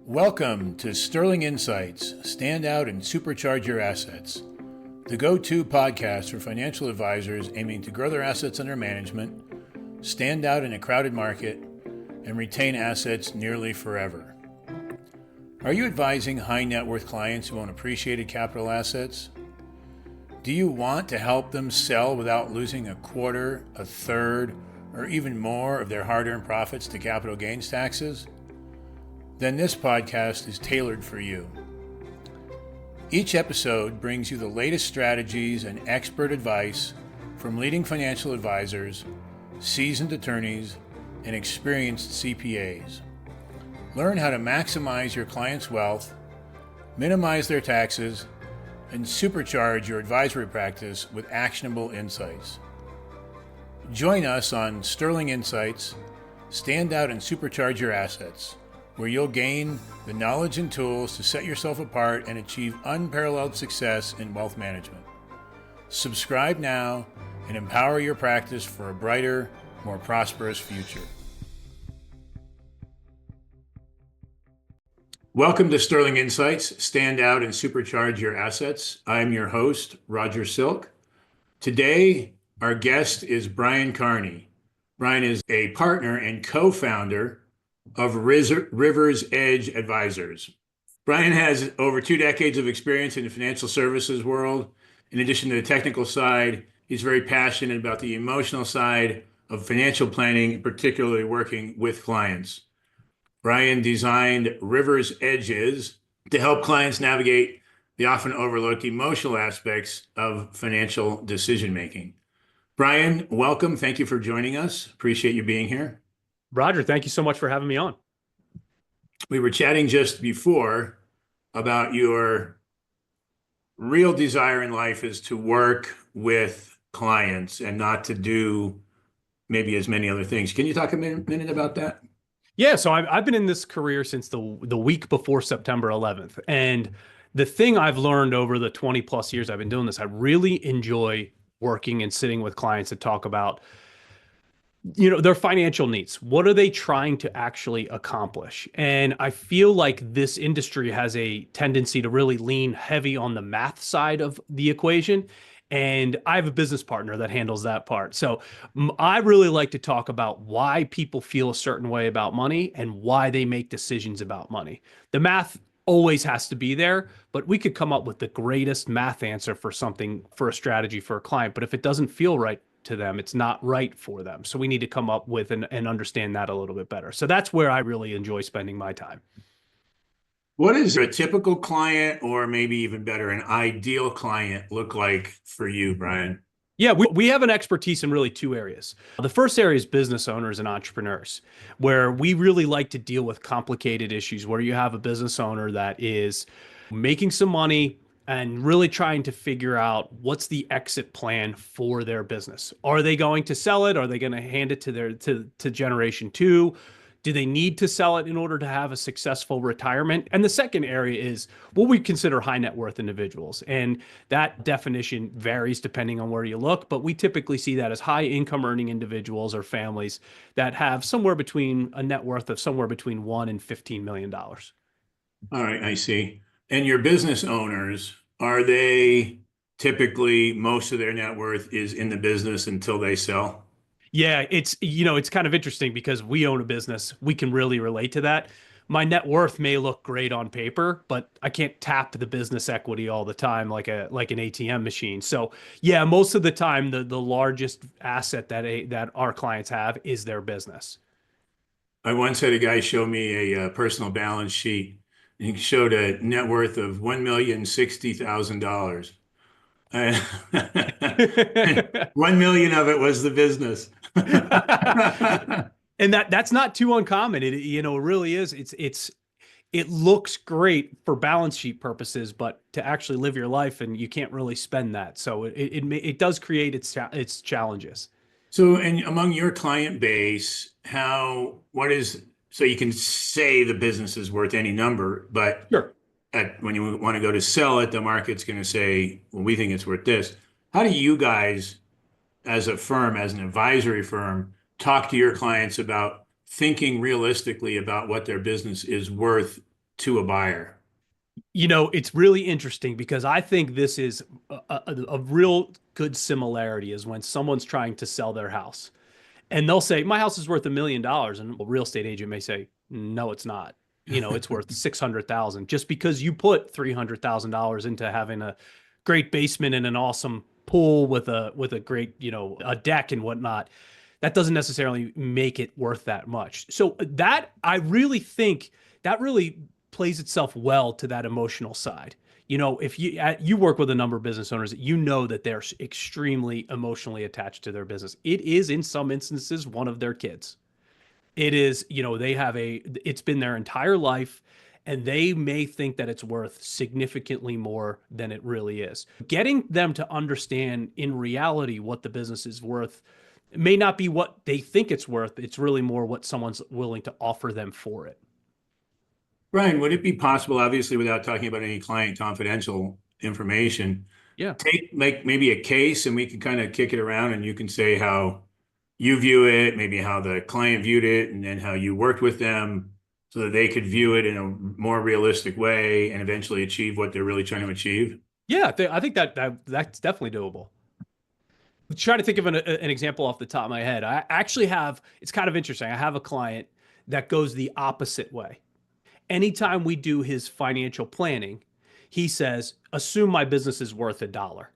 Welcome to Sterling Insights, Stand Out and Supercharge Your Assets, the go-to podcast for financial advisors aiming to grow their assets under management, stand out in a crowded market, and retain assets nearly forever. Are you advising high net worth clients who own appreciated capital assets? Do you want to help them sell without losing a quarter, a third, or even more of their hard-earned profits to capital gains taxes? Then this podcast is tailored for you. Each episode brings you the latest strategies and expert advice from leading financial advisors, seasoned attorneys, and experienced CPAs. Learn how to maximize your clients' wealth, minimize their taxes, and supercharge your advisory practice with actionable insights. Join us on Sterling Insights, Stand Out and Supercharge Your Assets, where you'll gain the knowledge and tools to set yourself apart and achieve unparalleled success in wealth management. Subscribe now and empower your practice for a brighter, more prosperous future. Welcome to Sterling Insights, Stand Out and Supercharge Your Assets. I'm your host, Roger Silk. Today, our guest is Brian Carney. Brian is a partner and co-founder of RiversEdge Advisors. Brian has over 2 decades of experience in the financial services world. In addition to the technical side, he's very passionate about the emotional side of financial planning, particularly working with clients. Brian designed RiversEdges to help clients navigate the often overlooked emotional aspects of financial decision-making. Brian, welcome. Thank you for joining us. Appreciate you being here. Roger, thank you so much for having me on. We were chatting just before about your real desire in life is to work with clients and not to do maybe as many other things. Can you talk a minute about that? Yeah, so I've been in this career since the week before September 11th. And the thing I've learned over the 20 plus years I've been doing this, I really enjoy working and sitting with clients to talk about their financial needs. What are they trying to actually accomplish? And I feel like this industry has a tendency to really lean heavy on the math side of the equation. And I have a business partner that handles that part. So I really like to talk about why people feel a certain way about money and why they make decisions about money. The math always has to be there, but we could come up with the greatest math answer for something, for a strategy for a client. But if it doesn't feel right to them, it's not right for them. So we need to come up with and understand that a little bit better. So that's where I really enjoy spending my time. What does a typical client, or maybe even better, an ideal client look like for you, Brian? Yeah, we have an expertise in really 2 areas. The first area is business owners and entrepreneurs, where we really like to deal with complicated issues where you have a business owner that is making some money and really trying to figure out what's the exit plan for their business. Are they going to sell it? Are they going to hand it to generation 2? Do they need to sell it in order to have a successful retirement? And the second area is what we consider high net worth individuals. And that definition varies depending on where you look, but we typically see that as high income earning individuals or families that have somewhere between a net worth of somewhere between $1 and $15 million. All right, I see. And your business owners, are they typically most of their net worth is in the business until they sell? Yeah, it's kind of interesting because we own a business. We can really relate to that. My net worth may look great on paper, but I can't tap the business equity all the time like an ATM machine. So yeah, most of the time the largest asset that our clients have is their business. I once had a guy show me a personal balance sheet. He showed a net worth of $1,060,000. $1 million of it was the business. And that's not too uncommon. It really is. It looks great for balance sheet purposes, but to actually live your life, and you can't really spend that. So it does create its challenges. So, and among your client base, so you can say the business is worth any number, but sure. When you want to go to sell it, the market's going to say, well, we think it's worth this. How do you guys, as a firm, as an advisory firm, talk to your clients about thinking realistically about what their business is worth to a buyer? It's really interesting because I think this is a real good similarity is when someone's trying to sell their house and they'll say, my house is worth $1 million. And a real estate agent may say, no, it's not. It's worth 600,000 just because you put $300,000 into having a great basement and an awesome pool with a great, a deck and whatnot. That doesn't necessarily make it worth that much. So that I really think that really plays itself well to that emotional side. If you work with a number of business owners, that they're extremely emotionally attached to their business. It is in some instances one of their kids. It is, it's been their entire life and they may think that it's worth significantly more than it really is. Getting them to understand in reality what the business is worth may not be what they think it's worth. It's really more what someone's willing to offer them for it. Brian, would it be possible, obviously without talking about any client confidential information, Yeah. take like maybe a case and we can kind of kick it around and you can say how you view it, maybe how the client viewed it, and then how you worked with them so that they could view it in a more realistic way and eventually achieve what they're really trying to achieve? Yeah, I think that's definitely doable. I'm trying to think of an example off the top of my head. I actually have, it's kind of interesting. I have a client that goes the opposite way. Anytime we do his financial planning, he says, assume my business is worth $1.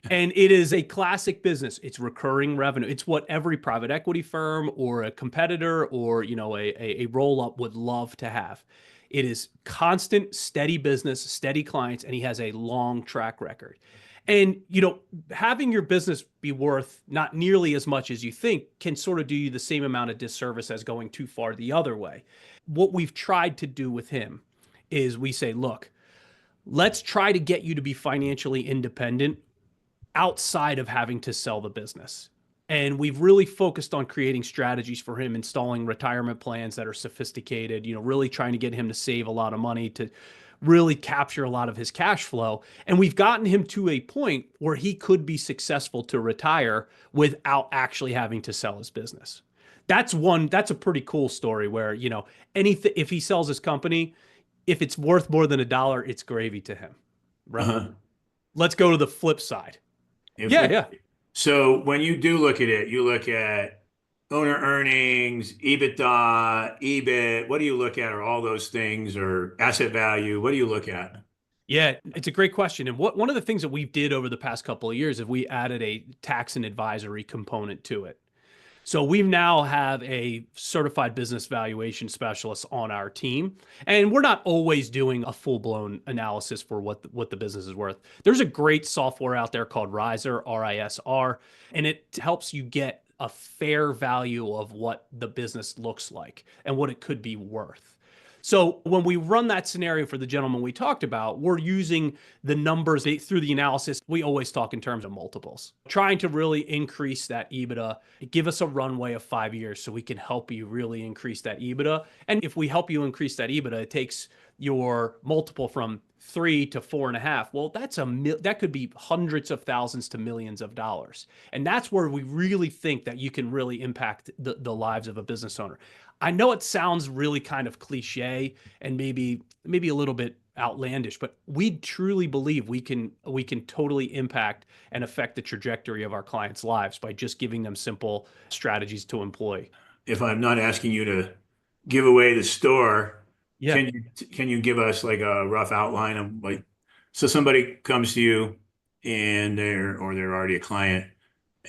And it is a classic business. It's recurring revenue. It's what every private equity firm or a competitor or, a roll-up would love to have. It is constant, steady business, steady clients, and he has a long track record. And, having your business be worth not nearly as much as you think can sort of do you the same amount of disservice as going too far the other way. What we've tried to do with him is we say, look, let's try to get you to be financially independent outside of having to sell the business. And we've really focused on creating strategies for him, installing retirement plans that are sophisticated, really trying to get him to save a lot of money to really capture a lot of his cash flow. And we've gotten him to a point where he could be successful to retire without actually having to sell his business. That's a pretty cool story where, anything, if he sells his company, if it's worth more than $1, it's gravy to him. Right. Uh-huh. Let's go to the flip side. Yeah. So when you do look at it, you look at owner earnings, EBITDA, EBIT. What do you look at? Or all those things, or asset value? What do you look at? Yeah, it's a great question. And one of the things that we did over the past couple of years is we added a tax and advisory component to it. So we now have a certified business valuation specialist on our team, and we're not always doing a full-blown analysis for what the business is worth. There's a great software out there called Riser, RISR, and it helps you get a fair value of what the business looks like and what it could be worth. So when we run that scenario for the gentleman we talked about, we're using the numbers through the analysis. We always talk in terms of multiples, trying to really increase that EBITDA, give us a runway of 5 years so we can help you really increase that EBITDA. And if we help you increase that EBITDA, it takes your multiple from 3 to 4.5. Well, that could be hundreds of thousands to millions of dollars. And that's where we really think that you can really impact the lives of a business owner. I know it sounds really kind of cliche and maybe a little bit outlandish, but we truly believe we can totally impact and affect the trajectory of our clients' lives by just giving them simple strategies to employ. If I'm not asking you to give away the store, Yeah. can you give us like a rough outline of like, so somebody comes to you and they're already a client.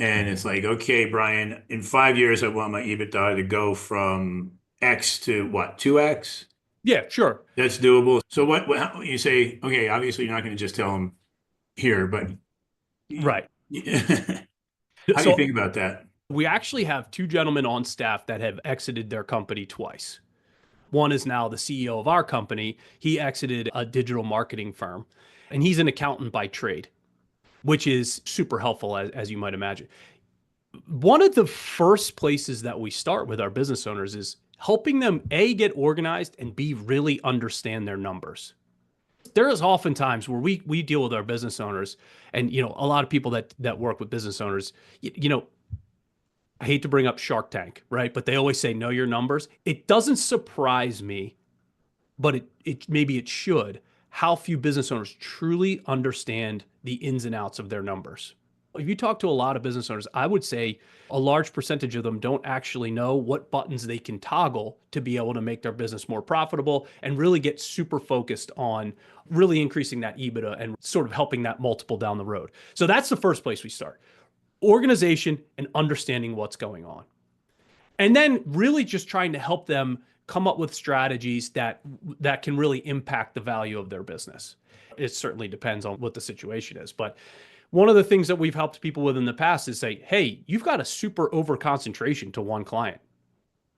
And it's like, okay, Brian, in 5 years, I want my EBITDA to go from X to what, 2X? Yeah, sure. That's doable. So how, you say, okay, obviously you're not going to just tell them here, but Right. How do you think about that? We actually have 2 gentlemen on staff that have exited their company twice. One is now the CEO of our company. He exited a digital marketing firm, and he's an accountant by trade, which is super helpful, as you might imagine. One of the first places that we start with our business owners is helping them, A, get organized, and B, really understand their numbers. There is oftentimes where we deal with our business owners, and a lot of people that work with business owners, I hate to bring up Shark Tank, right? But they always say, know your numbers. It doesn't surprise me but maybe it should, how few business owners truly understand the ins and outs of their numbers. If you talk to a lot of business owners, I would say a large percentage of them don't actually know what buttons they can toggle to be able to make their business more profitable and really get super focused on really increasing that EBITDA and sort of helping that multiple down the road. So that's the first place we start. Organization and understanding what's going on. And then really just trying to help them come up with strategies that can really impact the value of their business. It certainly depends on what the situation is, but one of the things that we've helped people with in the past is say, hey, you've got a super over concentration to one client.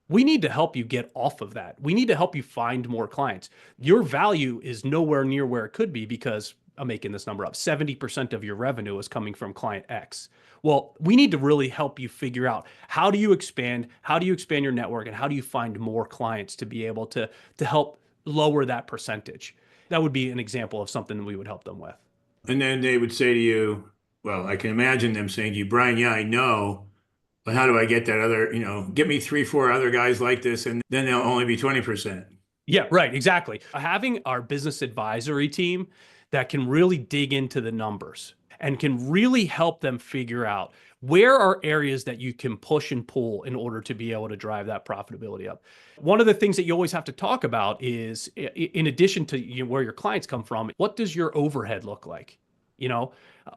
We need to help you get off of that. We need to help you find more clients. Your value is nowhere near where it could be because I'm making this number up. 70% of your revenue is coming from client X. Well, we need to really help you figure out how do you expand your network, and how do you find more clients to be able to help lower that percentage. That would be an example of something that we would help them with. And then they would say to you, well, I can imagine them saying to you, Brian, yeah, I know, but how do I get that other, get me 3-4 other guys like this, and then they'll only be 20%. Yeah, right, exactly. Having our business advisory team that can really dig into the numbers and can really help them figure out where are areas that you can push and pull in order to be able to drive that profitability up. One of the things that you always have to talk about is, in addition to where your clients come from, what does your overhead look like?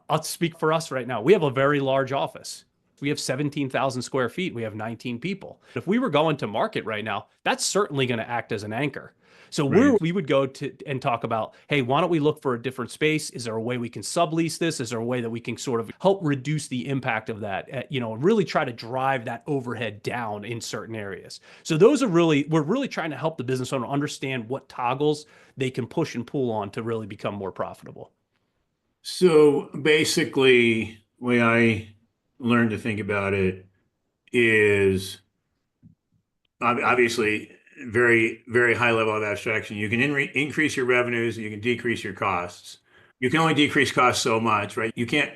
I'll speak for us right now. We have a very large office. We have 17,000 square feet. We have 19 people. If we were going to market right now, that's certainly going to act as an anchor. So we would go to and talk about, hey, why don't we look for a different space? Is there a way we can sublease this? Is there a way that we can sort of help reduce the impact of that, really try to drive that overhead down in certain areas? So we're really trying to help the business owner understand what toggles they can push and pull on to really become more profitable. So basically, the way I learned to think about it is obviously very, very high level of abstraction. You can increase your revenues, and you can decrease your costs. You can only decrease costs so much, right? You can't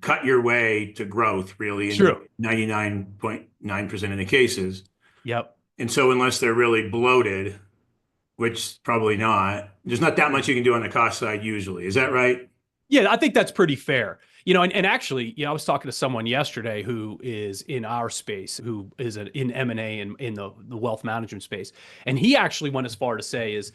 cut your way to growth, really, in 99.9% of the cases. Yep. And so unless they're really bloated, which probably not, there's not that much you can do on the cost side usually. Is that right? Yeah, I think that's pretty fair. And actually, I was talking to someone yesterday who is in our space, who is in M&A and in the wealth management space. And he actually went as far to say is,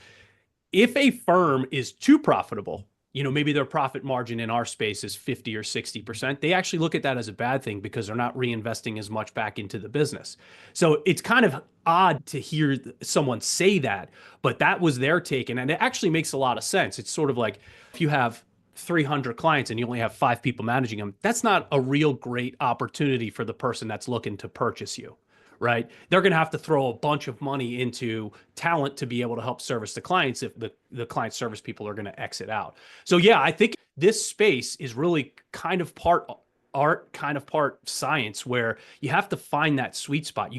if a firm is too profitable, maybe their profit margin in our space is 50 or 60%, they actually look at that as a bad thing because they're not reinvesting as much back into the business. So it's kind of odd to hear someone say that, but that was their take. And it actually makes a lot of sense. It's sort of like if you have 300 clients and you only have 5 people managing them, that's not a real great opportunity for the person that's looking to purchase you, right? They're going to have to throw a bunch of money into talent to be able to help service the clients if the client service people are going to exit out. So yeah, I think this space is really kind of part art, kind of part science, where you have to find that sweet spot.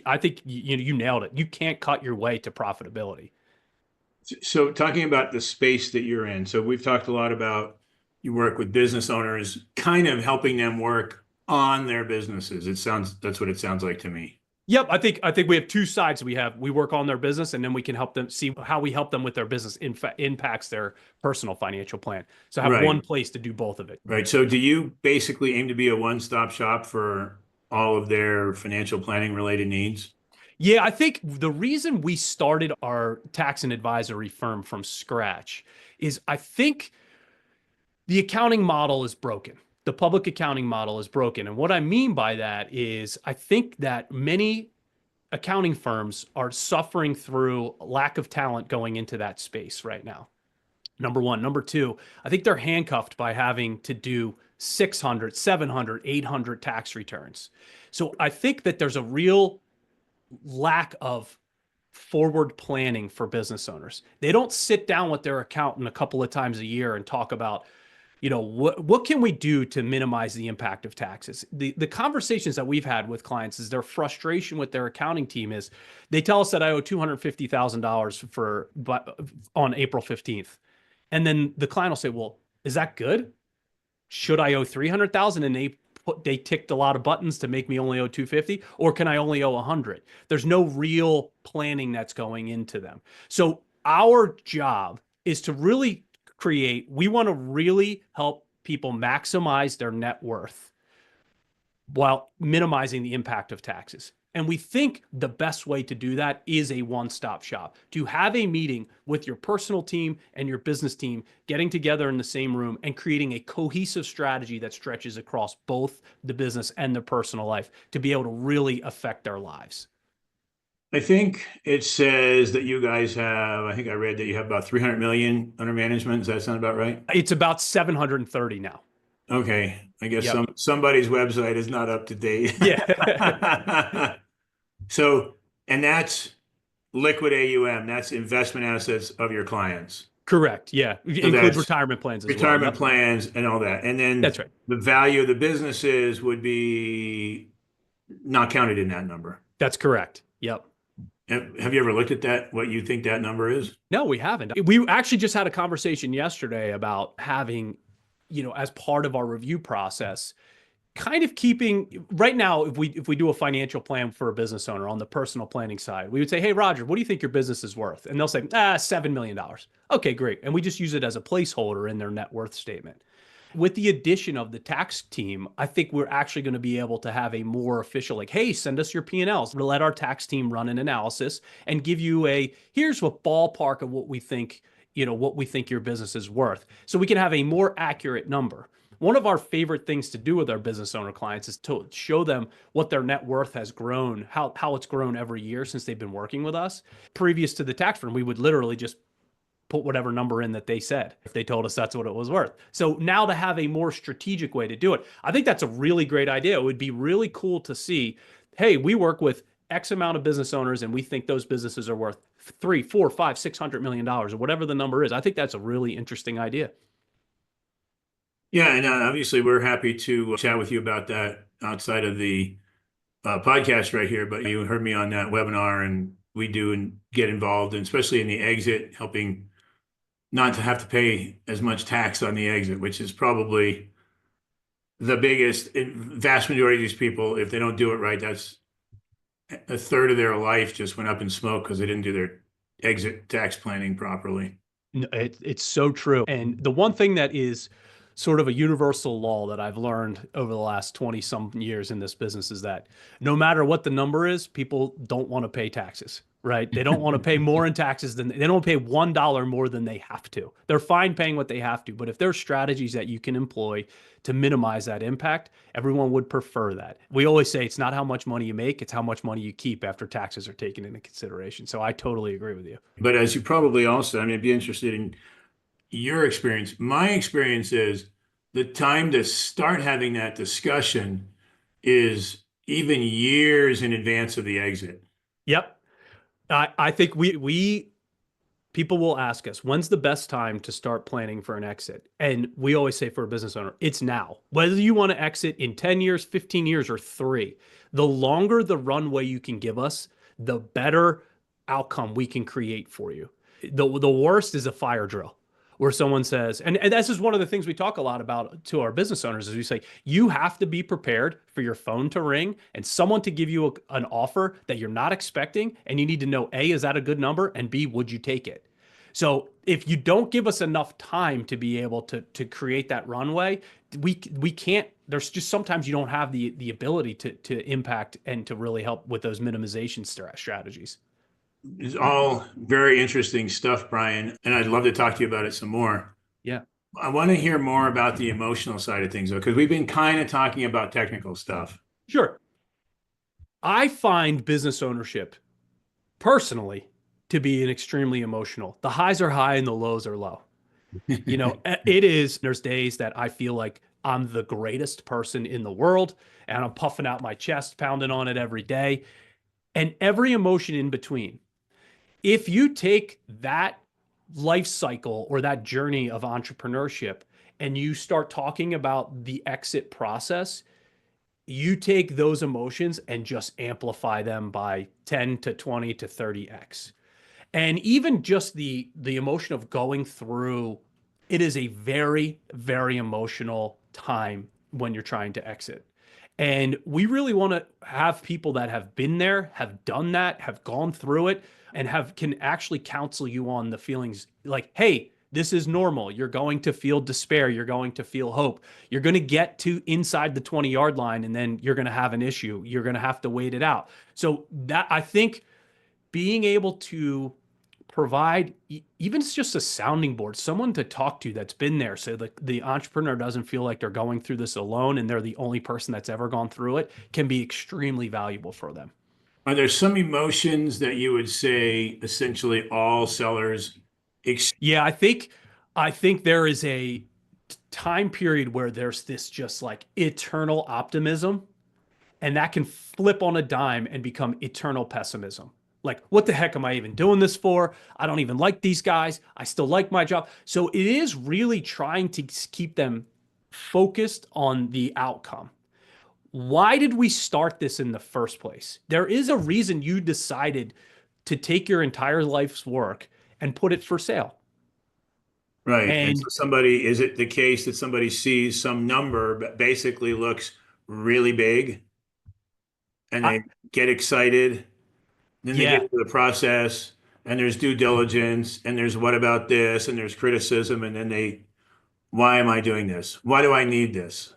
I think you nailed it. You can't cut your way to profitability. So talking about the space that you're in, so we've talked a lot about you work with business owners, kind of helping them work on their businesses. That's what it sounds like to me. Yep, I think we have two sides. We work on their business, and then we can help them see how we help them with their business impacts their personal financial plan. So have one place to do both of it. Right. So do you basically aim to be a one-stop shop for all of their financial planning related needs? Yeah, I think the reason we started our tax and advisory firm from scratch is I think the accounting model is broken. The public accounting model is broken. And what I mean by that is I think that many accounting firms are suffering through lack of talent going into that space right now. Number one. Number two, I think they're handcuffed by having to do 600, 700, 800 tax returns. So I think that there's a real lack of forward planning for business owners. They don't sit down with their accountant a couple of times a year and talk about, what can we do to minimize the impact of taxes? The conversations that we've had with clients is their frustration with their accounting team is they tell us that I owe $250,000 on April 15th. And then the client will say, well, is that good? Should I owe 300,000? And they ticked a lot of buttons to make me only owe 250, or can I only owe 100? There's no real planning that's going into them. So our job is to really we want to really help people maximize their net worth while minimizing the impact of taxes. And we think the best way to do that is a one-stop shop, to have a meeting with your personal team and your business team, getting together in the same room and creating a cohesive strategy that stretches across both the business and their personal life to be able to really affect their lives. I think it says that you guys have, I think I read that you have about 300 million under management. Does that sound about right? It's about 730 now. Okay. I guess Yep. somebody's website is not up to date. Yeah. So, and that's liquid AUM, that's investment assets of your clients. Correct. Yeah. It So includes that's retirement plans as well. retirement Yep. plans and all that. And then That's right. the value of the businesses would be not counted in that number. That's correct. Yep. Have you ever looked at that, what you think that number is? No, we haven't. We actually just had a conversation yesterday about having, as part of our review process, kind of keeping right now, if we do a financial plan for a business owner on the personal planning side, we would say, hey, Roger, what do you think your business is worth? And they'll say, $7 million. Okay, great. And we just use it as a placeholder in their net worth statement. With the addition of the tax team, I think we're actually going to be able to have a more official, like, hey, send us your P&Ls. We'll let our tax team run an analysis and give you here's a ballpark of what we think, your business is worth. So we can have a more accurate number. One of our favorite things to do with our business owner clients is to show them what their net worth has grown, how it's grown every year since they've been working with us. Previous to the tax firm, we would literally just put whatever number in that they said, if they told us that's what it was worth. So now to have a more strategic way to do it, I think that's a really great idea. It would be really cool to see, hey, we work with X amount of business owners and we think those businesses are worth 3, 4, 5, $600 million or whatever the number is. I think that's a really interesting idea. Yeah, and obviously we're happy to chat with you about that outside of the podcast right here, but you heard me on that webinar and we do and get involved, and especially in the exit, helping not to have to pay as much tax on the exit, which is probably the vast majority of these people, if they don't do it right, that's a third of their life just went up in smoke because they didn't do their exit tax planning properly. It's so true. And the one thing that is sort of a universal law that I've learned over the last 20 some years in this business is that no matter what the number is, people don't want to pay taxes, right? They don't want to pay more in taxes they don't pay $1 more than they have to. They're fine paying what they have to, but if there are strategies that you can employ to minimize that impact, everyone would prefer that. We always say it's not how much money you make, it's how much money you keep after taxes are taken into consideration. So I totally agree with you. But as you probably also, I'd be interested in your experience. My experience is the time to start having that discussion is even years in advance of the exit. Yep. I think people will ask us, when's the best time to start planning for an exit? And we always say for a business owner, it's now. Whether you want to exit in 10 years, 15 years, or 3, the longer the runway you can give us, the better outcome we can create for you. The worst is a fire drill where someone says, and this is one of the things we talk a lot about to our business owners, is we say, you have to be prepared for your phone to ring and someone to give you an offer that you're not expecting. And you need to know, A, is that a good number? And B, would you take it? So if you don't give us enough time to be able to create that runway, we can't, there's just sometimes you don't have the ability to impact and to really help with those minimization strategies. It's all very interesting stuff, Brian, and I'd love to talk to you about it some more. Yeah. I want to hear more about the emotional side of things, though, because we've been kind of talking about technical stuff. Sure. I find business ownership personally to be an extremely emotional. The highs are high and the lows are low. It is, there's days that I feel like I'm the greatest person in the world and I'm puffing out my chest, pounding on it every day, and every emotion in between. If you take that life cycle or that journey of entrepreneurship and you start talking about the exit process, you take those emotions and just amplify them by 10 to 20 to 30x. And even just the emotion of going through, it is a very, very emotional time when you're trying to exit. And we really want to have people that have been there, have done that, have gone through it. and can actually counsel you on the feelings like, hey, this is normal. You're going to feel despair. You're going to feel hope. You're going to get to inside the 20-yard line, and then you're going to have an issue. You're going to have to wait it out. So that, I think, being able to provide even it's just a sounding board, someone to talk to that's been there, so the entrepreneur doesn't feel like they're going through this alone and they're the only person that's ever gone through it, can be extremely valuable for them. Are there some emotions that you would say essentially all sellers? Yeah, I think there is a time period where there's this just like eternal optimism, and that can flip on a dime and become eternal pessimism. Like, what the heck am I even doing this for? I don't even like these guys. I still like my job. So it is really trying to keep them focused on the outcome. Why did we start this in the first place? There is a reason you decided to take your entire life's work and put it for sale. Right. And And so is it the case that somebody sees some number but basically looks really big and I, they get excited? Then they yeah, get to the process and there's due diligence and there's what about this and there's criticism and then why am I doing this? Why do I need this?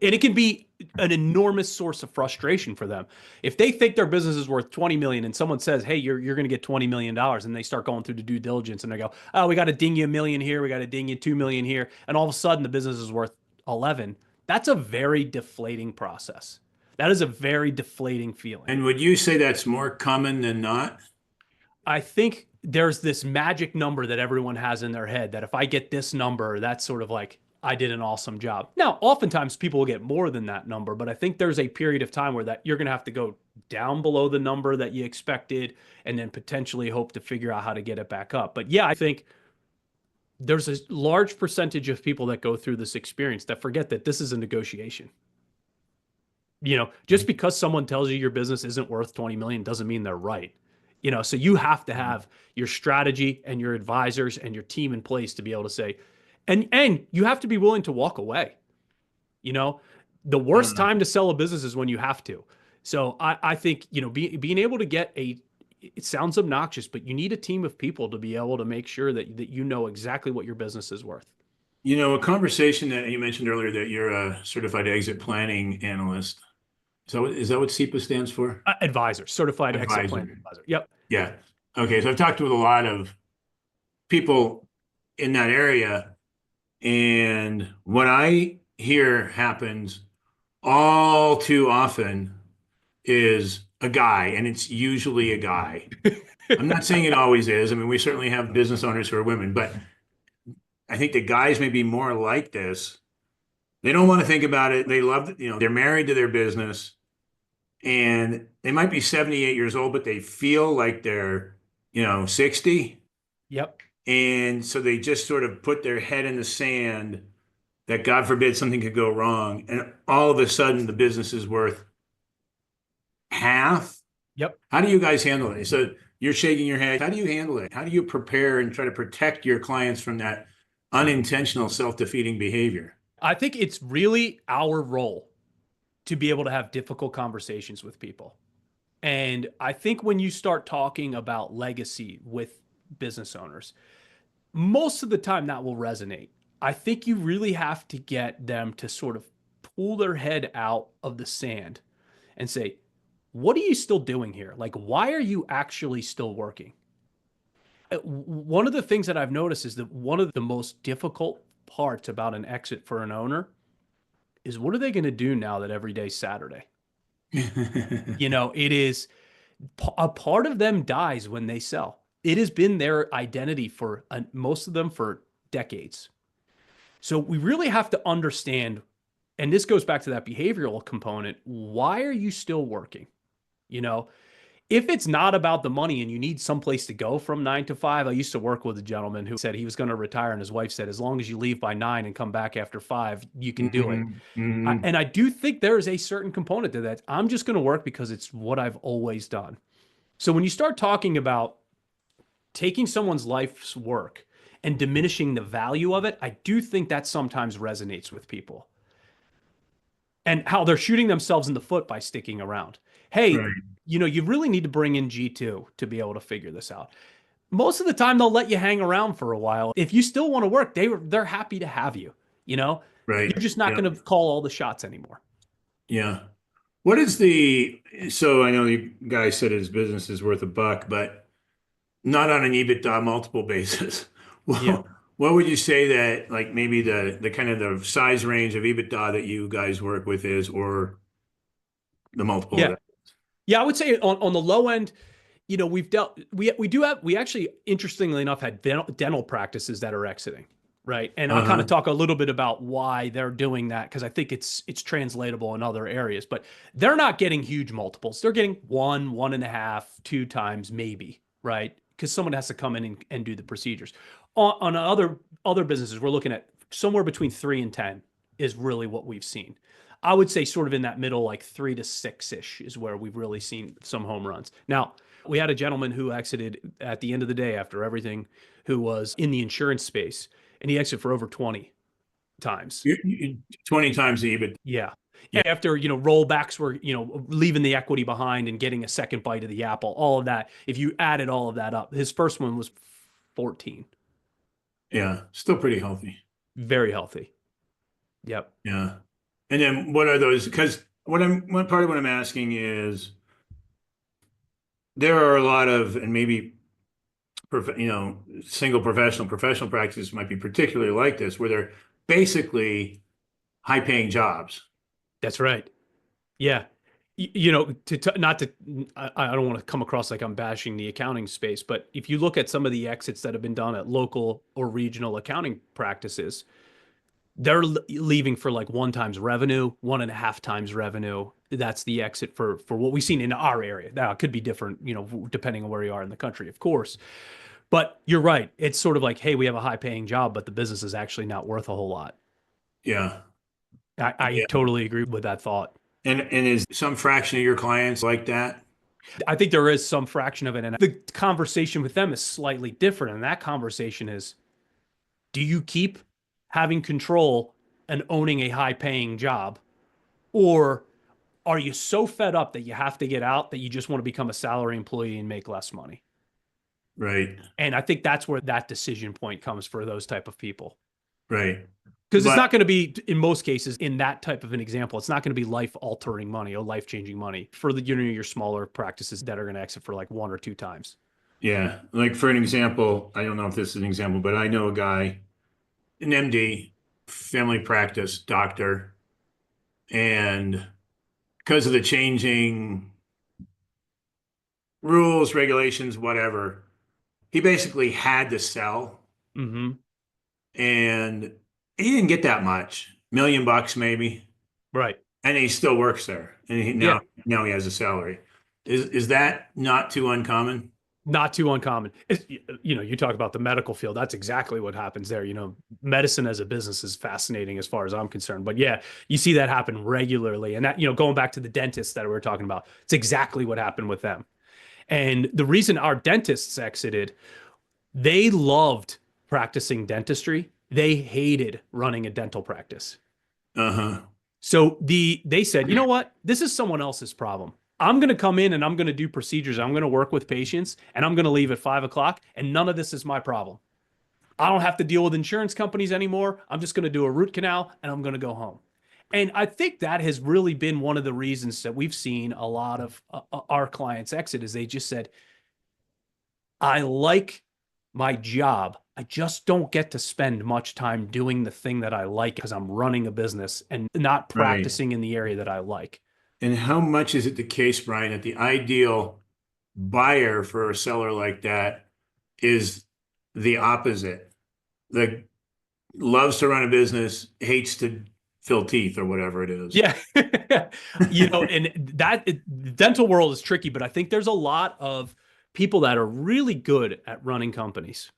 and it can be an enormous source of frustration for them. If they think their business is worth 20 million and someone says, hey, you're going to get $20 million, and they start going through the due diligence and they go, oh, we got to ding you $1 million here. We got to ding you 2 million here. And all of a sudden the business is worth 11. That's a very deflating process. That is a very deflating feeling. And would you say that's more common than not? I think there's this magic number that everyone has in their head that if I get this number, that's sort of like I did an awesome job. Now, oftentimes people will get more than that number, but I think there's a period of time where that you're going to have to go down below the number that you expected and then potentially hope to figure out how to get it back up. But yeah, I think there's a large percentage of people that go through this experience that forget that this is a negotiation. Just because someone tells you your business isn't worth 20 million doesn't mean they're right. So you have to have your strategy and your advisors and your team in place to be able to say, and you have to be willing to walk away. The worst time to sell a business is when you have to. So I think, being able to get it sounds obnoxious, but you need a team of people to be able to make sure that you know exactly what your business is worth. A conversation that you mentioned earlier that you're a certified exit planning analyst. So is that what CEPA stands for? Advisor, certified Advisor. exit planning advisor. Yep. Yeah. Okay. So I've talked with a lot of people in that area, and what I hear happens all too often is a guy, and it's usually a guy. I'm not saying it always is. I mean, we certainly have business owners who are women, but I think the guys may be more like this. They don't want to think about it. They love, they're married to their business. And they might be 78 years old, but they feel like they're, 60. Yep. And so they just sort of put their head in the sand that God forbid something could go wrong. And all of a sudden the business is worth half. Yep. How do you guys handle it? So you're shaking your head. How do you handle it? How do you prepare and try to protect your clients from that unintentional self-defeating behavior? I think it's really our role to be able to have difficult conversations with people. And I think when you start talking about legacy with business owners, most of the time that will resonate. I think you really have to get them to sort of pull their head out of the sand and say, what are you still doing here? Like, why are you actually still working? One of the things that I've noticed is that one of the most difficult parts about an exit for an owner is what are they going to do now that every day's Saturday? It is a part of them dies when they sell. It has been their identity for most of them for decades. So we really have to understand, and this goes back to that behavioral component. Why are you still working? If it's not about the money and you need someplace to go from 9 to 5, I used to work with a gentleman who said he was going to retire, and his wife said, as long as you leave by 9 and come back after 5, you can do it. Mm-hmm. And I do think there is a certain component to that. I'm just going to work because it's what I've always done. So when you start talking about taking someone's life's work and diminishing the value of it, I do think that sometimes resonates with people. And how they're shooting themselves in the foot by sticking around. Hey, right. you really need to bring in G2 to be able to figure this out. Most of the time they'll let you hang around for a while. If you still want to work, they're happy to have you, you know? You're Right. just not Yeah. going to call all the shots anymore. Yeah. So I know you guys said his business is worth a buck, but not on an EBITDA multiple basis. Yeah. Well, what would you say that like maybe the kind of the size range of EBITDA that you guys work with is, or the multiple of Yeah. that? Yeah, I would say on the low end, we actually, interestingly enough, had dental practices that are exiting, right? And I'll kind of Uh-huh. talk a little bit about why they're doing that because I think it's translatable in other areas, but they're not getting huge multiples. They're getting 1.5, 2 times maybe, right? Because someone has to come in and do the procedures. On other businesses, we're looking at somewhere between 3 and 10 is really what we've seen. I would say sort of in that middle, like 3 to 6-ish is where we've really seen some home runs. Now, we had a gentleman who exited at the end of the day after everything, who was in the insurance space, and he exited for over 20 times. 20 times the EBITDA. Yeah. Yeah. After, rollbacks were, leaving the equity behind and getting a second bite of the apple, all of that. If you added all of that up, his first one was 14. Yeah. Still pretty healthy. Very healthy. Yep. Yeah. And then what are those? Because one part of what I'm asking is there are a lot of, and maybe single professional practices might be particularly like this, where they're basically high paying jobs. That's right. Yeah. Not to, I don't want to come across like I'm bashing the accounting space, but if you look at some of the exits that have been done at local or regional accounting practices, they're leaving for like 1 times revenue, 1.5 times revenue. That's the exit for what we've seen in our area. Now it could be different, depending on where you are in the country, of course. But you're right. It's sort of like, hey, we have a high paying job, but the business is actually not worth a whole lot. Yeah. I Yeah. totally agree with that thought. And is some fraction of your clients like that? I think there is some fraction of it. And the conversation with them is slightly different. And that conversation is, do you keep having control and owning a high paying job? Or are you so fed up that you have to get out that you just want to become a salary employee and make less money? Right. And I think that's where that decision point comes for those type of people. Right. Because it's But not going to be, in most cases, in that type of an example, it's not going to be life altering money or life changing money for your smaller practices that are going to exit for like 1 or 2 times. yeah, like for an example, I don't know if this is an example, but I know a guy, an MD, family practice doctor, and because of the changing rules, regulations, whatever, he basically had to sell, Mm-hmm. and he didn't get that much, $1 million maybe, Right. and he still works there, and Yeah. now he has a salary. Is that not too uncommon? Not too uncommon. You talk about the medical field. That's exactly what happens there. Medicine as a business is fascinating as far as I'm concerned. But yeah, you see that happen regularly. And that, going back to the dentists that we were talking about, it's exactly what happened with them. And the reason our dentists exited, they loved practicing dentistry. They hated running a dental practice. Uh-huh. So they said, you know what? This is someone else's problem. I'm going to come in and I'm going to do procedures. I'm going to work with patients and I'm going to leave at 5 o'clock. And none of this is my problem. I don't have to deal with insurance companies anymore. I'm just going to do a root canal and I'm going to go home. And I think that has really been one of the reasons that we've seen a lot of our clients exit is they just said, I like my job. I just don't get to spend much time doing the thing that I like because I'm running a business and not Right. practicing in the area that I like. And how much is it the case, Brian, that the ideal buyer for a seller like that is the opposite? That loves to run a business, hates to fill teeth or whatever it is. Yeah. And the dental world is tricky, but I think there's a lot of people that are really good at running companies.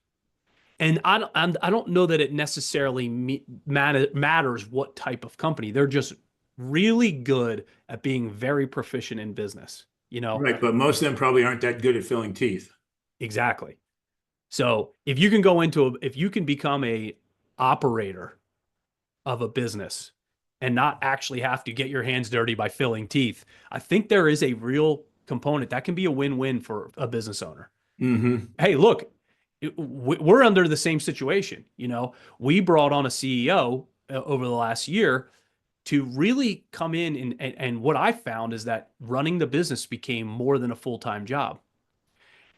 And I don't know that it necessarily matters what type of company. They're just really good at being very proficient in business, Right, but most of them probably aren't that good at filling teeth. Exactly. So if you can become a operator of a business and not actually have to get your hands dirty by filling teeth, I think there is a real component, that can be a win-win for a business owner. Mm-hmm. Hey, look, we're under the same situation. We brought on a CEO over the last year to really come in, and what I found is that running the business became more than a full-time job.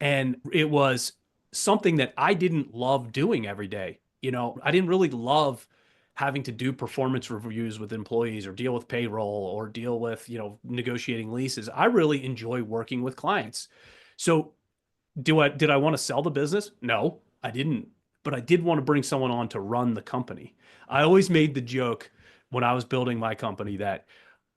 And it was something that I didn't love doing every day. I didn't really love having to do performance reviews with employees or deal with payroll or deal with, negotiating leases. I really enjoy working with clients. So did I want to sell the business? No, I didn't. But I did want to bring someone on to run the company. I always made the joke when I was building my company that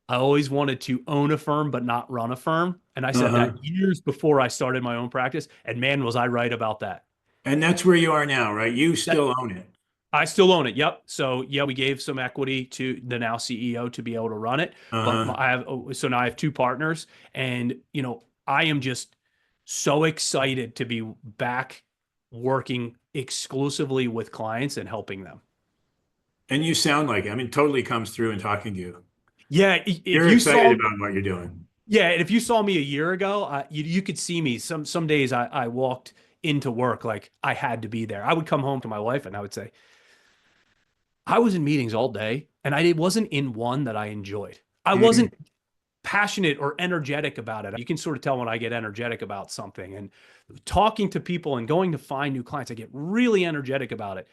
I always wanted to own a firm, but not run a firm. And I said Uh-huh. that years before I started my own practice. And man, was I right about that. And that's where you are now, right? You That still own it. I still own it. Yep. So yeah, we gave some equity to the now CEO to be able to run it. But Uh-huh. so now I have two partners, and I am just so excited to be back working exclusively with clients and helping them. And you sound like it. I mean, totally comes through in talking to you. Yeah, if You're you excited saw about what you're doing. Yeah, and if you saw me a year ago, you could see me. Some days I walked into work like I had to be there. I would come home to my wife and I would say, I was in meetings all day, and I wasn't in one that I enjoyed. I Mhm. wasn't passionate or energetic about it. You can sort of tell when I get energetic about something, and talking to people and going to find new clients, I get really energetic about it.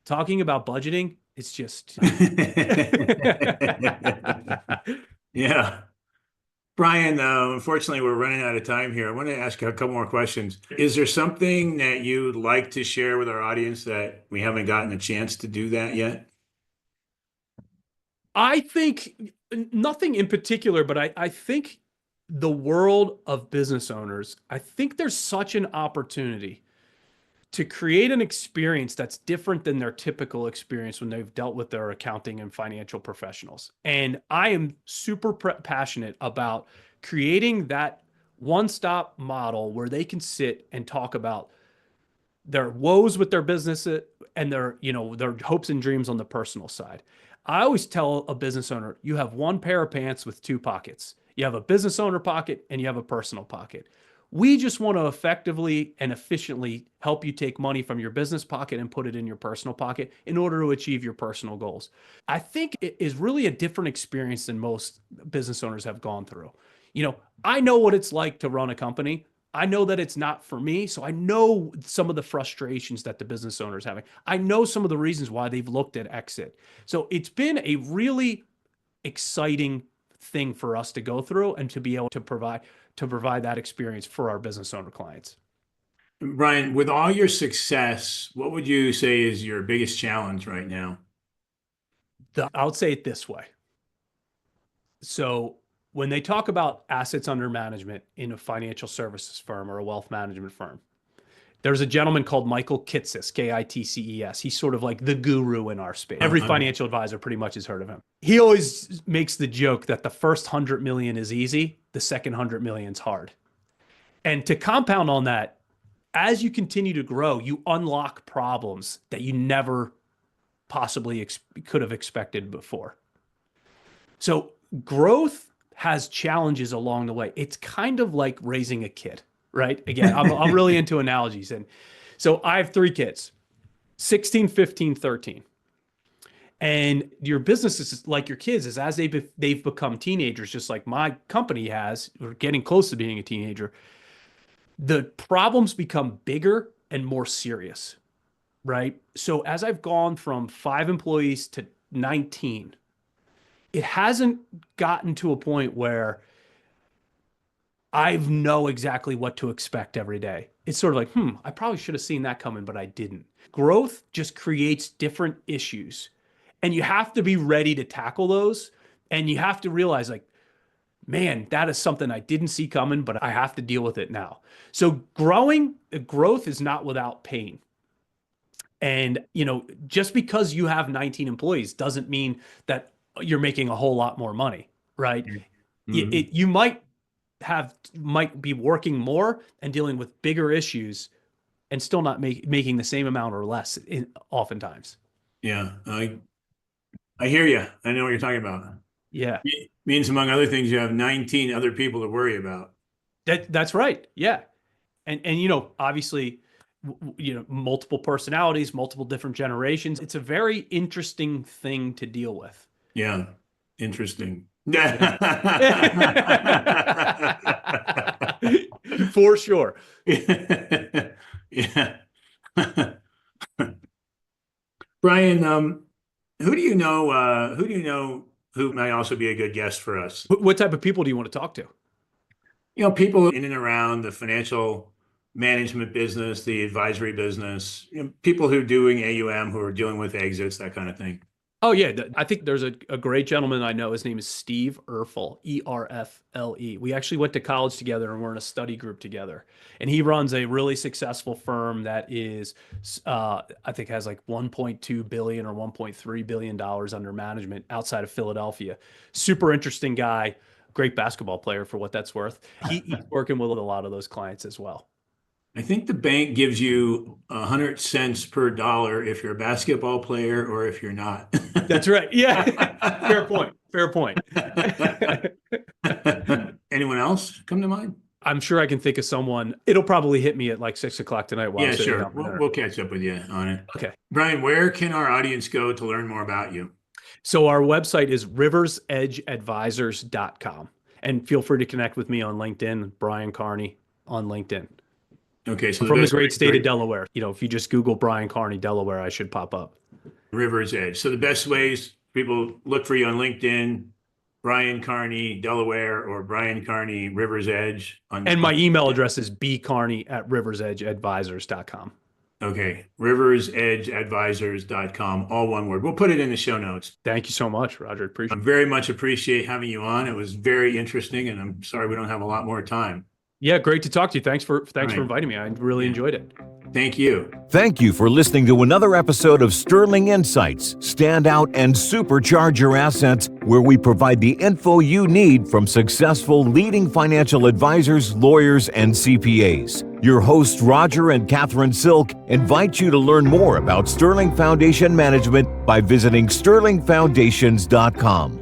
Talking about budgeting, it's just Yeah. Brian, unfortunately, we're running out of time here. I want to ask you a couple more questions. Is there something that you'd like to share with our audience that we haven't gotten a chance to do that yet? I think nothing in particular, but I think the world of business owners, I think there's such an opportunity to create an experience that's different than their typical experience when they've dealt with their accounting and financial professionals. And I am super passionate about creating that one-stop model where they can sit and talk about their woes with their business and their hopes and dreams on the personal side. I always tell a business owner, you have one pair of pants with two pockets. You have a business owner pocket and you have a personal pocket. We just want to effectively and efficiently help you take money from your business pocket and put it in your personal pocket in order to achieve your personal goals. I think it is really a different experience than most business owners have gone through. I know what it's like to run a company. I know that it's not for me. So I know some of the frustrations that the business owner is having. I know some of the reasons why they've looked at exit. So it's been a really exciting thing for us to go through and to be able to provide that experience for our business owner clients. Brian, with all your success, what would you say is your biggest challenge right now? I would say it this way. So when they talk about assets under management in a financial services firm or a wealth management firm, there's a gentleman called Michael Kitces, Kitces. He's sort of like the guru in our space. Every Uh-huh. financial advisor pretty much has heard of him. He always makes the joke that the first 100 million is easy, the second 100 million is hard. And to compound on that, as you continue to grow, you unlock problems that you never possibly could have expected before. So growth has challenges along the way. It's kind of like raising a kid, right? Again, I'm really into analogies. And so I have three kids, 16, 15, 13. And your business is like your kids is as they've become teenagers, just like my company has, or getting close to being a teenager, the problems become bigger and more serious, right? So as I've gone from 5 employees to 19, it hasn't gotten to a point where I know exactly what to expect every day. It's sort of like, I probably should have seen that coming, but I didn't. Growth just creates different issues, and you have to be ready to tackle those. And you have to realize, like, man, that is something I didn't see coming, but I have to deal with it now. So growth is not without pain. And, just because you have 19 employees doesn't mean that you're making a whole lot more money, right? Mhm. You might be working more and dealing with bigger issues and still not making the same amount or less oftentimes. Yeah, I hear you. I know what you're talking about. Yeah. Means, among other things, you have 19 other people to worry about. That's right. Yeah. And obviously, multiple personalities, multiple different generations. It's a very interesting thing to deal with. Yeah. Interesting. For sure. Yeah. Brian, who do you know who might also be a good guest for us? What type of people do you want to talk to? People in and around the financial management business, the advisory business, people who are doing AUM, who are dealing with exits, that kind of thing. Oh, yeah. I think there's a great gentleman I know. His name is Steve Erfle, Erfle. We actually went to college together and we're in a study group together. And he runs a really successful firm that is, I think has like $1.2 billion or $1.3 billion under management outside of Philadelphia. Super interesting guy, great basketball player for what that's worth. He's working with a lot of those clients as well. I think the bank gives you 100 cents per dollar if you're a basketball player or if you're not. That's right. Yeah. Fair point. Fair point. Anyone else come to mind? I'm sure I can think of someone. It'll probably hit me at like 6:00 tonight. While yeah, sure. We'll catch up with you on it. Okay. Brian, where can our audience go to learn more about you? So our website is RiversEdgeAdvisors.com. And feel free to connect with me on LinkedIn, Brian Carney on LinkedIn. Okay, so from the great state of Delaware. If you just Google Brian Carney, Delaware, I should pop up. Rivers Edge. So the best ways people look for you on LinkedIn, Brian Carney, Delaware, or Brian Carney, Rivers Edge. And my email address is bcarney@RiversEdgeAdvisors.com. Okay, RiversEdgeAdvisors.com, all one word. We'll put it in the show notes. Thank you so much, Roger. I very much appreciate having you on. It was very interesting, and I'm sorry we don't have a lot more time. Yeah, great to talk to you. Thanks for inviting me. I really enjoyed it. Thank you. Thank you for listening to another episode of Sterling Insights. Stand out and supercharge your assets, where we provide the info you need from successful leading financial advisors, lawyers, and CPAs. Your hosts, Roger and Catherine Silk, invite you to learn more about Sterling Foundation Management by visiting sterlingfoundations.com.